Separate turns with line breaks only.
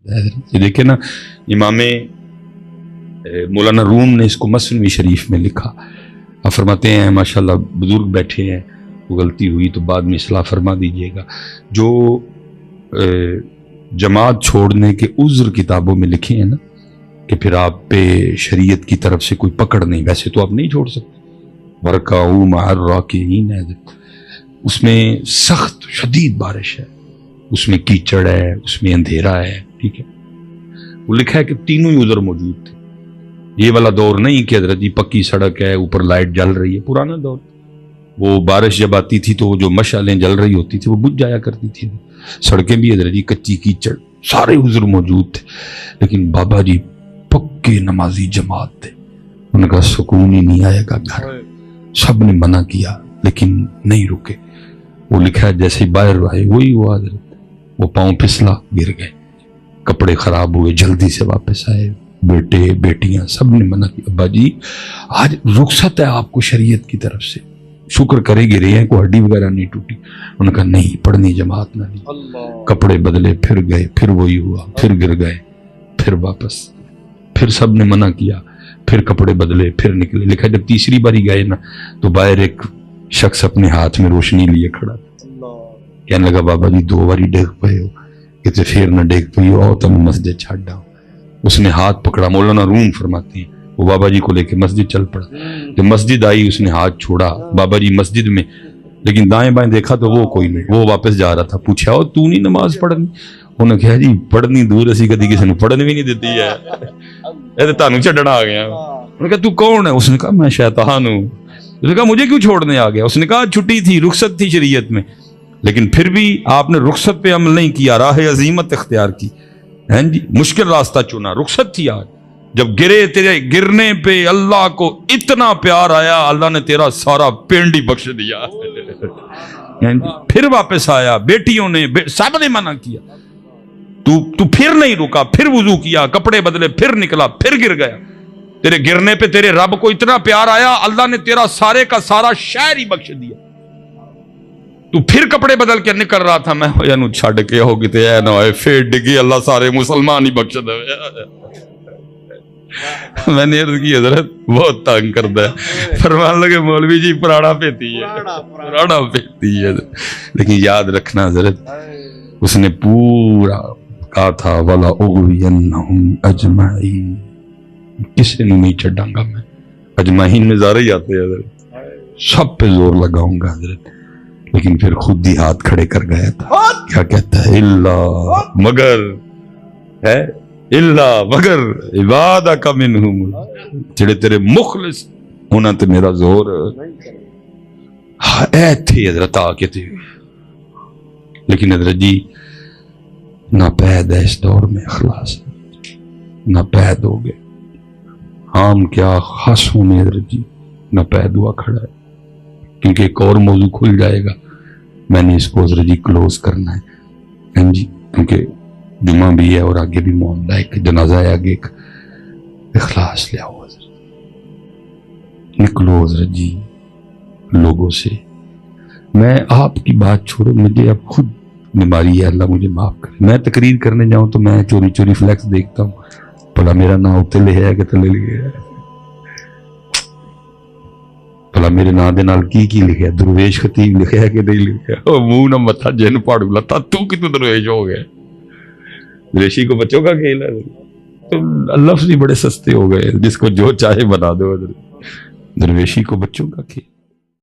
یہ دیکھیں نا، امام مولانا روم نے اس کو مثنوی شریف میں لکھا. آپ فرماتے ہیں ماشاءاللہ بزرگ بیٹھے ہیں، غلطی ہوئی تو بعد میں اصلاح فرما دیجئے گا. جو جماعت چھوڑنے کے عذر کتابوں میں لکھے ہیں نا کہ پھر آپ پہ شریعت کی طرف سے کوئی پکڑ نہیں، ویسے تو آپ نہیں چھوڑ سکتے. وَرْكَعُوا مَعَ الرَّاكِعِينَ ہے، اس میں سخت شدید بارش ہے، اس میں کیچڑ ہے، اس میں اندھیرا ہے. ٹھیک ہے، وہ لکھا ہے کہ تینوں ہی عذر موجود تھے. یہ والا دور نہیں کہ حضرت جی پکی سڑک ہے، اوپر لائٹ جل رہی ہے. پرانا دور، وہ بارش جب آتی تھی تو جو مشعلیں جل رہی ہوتی تھی وہ بجھ جایا کرتی تھی. سڑکیں بھی حضرت جی کچی کیچڑ، سارے عذر موجود تھے. لیکن بابا جی پکے نمازی جماعت تھے، ان کا سکون ہی نہیں آئے گا گھر. سب نے منع کیا لیکن نہیں رکے. وہ لکھا ہے جیسے باہر آئے وہی ہوا حضرت، وہ پاؤں پھسلا گر گئے، کپڑے خراب ہوئے، جلدی سے واپس آئے. بیٹے بیٹیاں سب نے منع کیا، ابا جی آج رخصت ہے آپ کو شریعت کی طرف سے، شکر کرے گی رہے ہیں، کوئی ہڈی وغیرہ نہیں ٹوٹی. انہوں نے کہا نہیں، پڑھنی جماعت نہ نہیں. کپڑے بدلے، پھر گئے، پھر وہی ہوا، پھر گر گئے، پھر واپس، پھر سب نے منع کیا، پھر کپڑے بدلے، پھر نکلے. لکھا جب تیسری باری گئے نا تو باہر ایک شخص اپنے ہاتھ میں روشنی لیے کھڑا تھا. کہنے لگا بابا جی 2 باری ڈیگ پئے ہو، کہتے پھر نہ ڈیگ پئی ہو، آؤ تم مسجد چھاڑ ڈاؤ. اس نے ہاتھ پکڑا، مولانا روم فرماتے ہیں وہ بابا جی کو لے کے مسجد چل پڑا. جب مسجد آئی اس نے ہاتھ چھوڑا، بابا جی مسجد میں، لیکن دائیں بائیں دیکھا تو وہ کوئی نہیں، وہ واپس جا رہا تھا. پوچھا او تو نہیں نماز پڑھنی؟ انہوں نے کہا جی پڑھنی دور اسی کدی کسی نے پڑھنے بھی نہیں دیتی ہے، اے تے تانوں چھڈنا آ گیا. انہوں نے کہا تو کون ہے؟ اس نے کہا میں شیطان ہوں. اس نے کہا مجھے کیوں چھوڑنے آ گیا؟ اس نے کہا چھٹی تھی، رخصت تھی شریعت میں، لیکن پھر بھی آپ نے رخصت پہ عمل نہیں کیا، راہ عظیمت اختیار کی. ہیں جی مشکل راستہ چنا، رخصت تھی. آج جب گرے، تیرے گرنے پہ اللہ کو اتنا پیار آیا، اللہ نے تیرا سارا پینڈ ہی بخش دیا. پھر واپس آیا، بیٹیوں نے سب نے منع کیا، تو پھر نہیں رکا، پھر وضو کیا، کپڑے بدلے، پھر نکلا، پھر گر گیا. تیرے گرنے پہ تیرے رب کو اتنا پیار آیا، اللہ نے تیرا سارے کا سارا شہر ہی بخش دیا. تو پھر کپڑے بدل کے نکل رہا تھا، میں ہویا نو چھڑ کے ہوگی تے اے نہ ہوئے پھر ڈگی، اللہ سارے مسلمان ہی بخش دے. میں نے عرض کی حضرت بہت تنگ کرتا ہے. فرمان لگے مولوی جی پرانا پیتی ہے، پرانا پیتی ہے. لیکن یاد رکھنا حضرت، اس نے پورا کہا تھا وَلَا أُغْوِيَنَّهُمْ أَجْمَعِينَ، کسی نے نہیں چھڑاں گا میں. اجمعین میں زارے ہی آتے ہیں حضرت، سب پہ زور لگاؤں گا حضرت. لیکن پھر خود ہی ہاتھ کھڑے کر گیا تھا. کیا کہتا ہے؟ اللہ مگر ہے، اللہ مگر عبادک منہم، جڑے تیرے مخلص ہونا تے میرا زور اے تھے حضرت آ کے تھے. لیکن حضرت جی نہ پید ہے اس دور میں اخلاص، نہ پید ہو گئے. عام کیا خاصوں میں حضرت جی نہ پید ہوا کھڑا ہے. کیونکہ ایک اور موضوع کھل جائے گا، میں نے اس کو حضرت جی کلوز کرنا ہے جی، کیونکہ جمعہ بھی ہے اور آگے بھی معاملہ ہے، ایک جنازہ ہے آگے. ایک اخلاص لے آؤ حضرت، نکلو حضرت جی لوگوں سے. میں آپ کی بات چھوڑو، مجھے اب خود بیماری ہے، اللہ مجھے معاف کرے. میں تقریر کرنے جاؤں تو میں چوری چوری فلیکس دیکھتا ہوں، بھلا میرا نام اتنے لکھا ہے کہ تھلے لکھا ہے، بھلا میرے نام دے نال کی لکھا ہے، درویش خطیب لکھا ہے کہ نہیں لکھا ہے. منہ نہ متھا جن پاڑو لتا، تو کتنے درویش ہو گئے؟ درویشی کو بچوں کا کھیل ہے، لفظ ہی بڑے سستے ہو گئے، جس کو جو چاہے بنا دو. درویشی کو بچوں کا کھیل.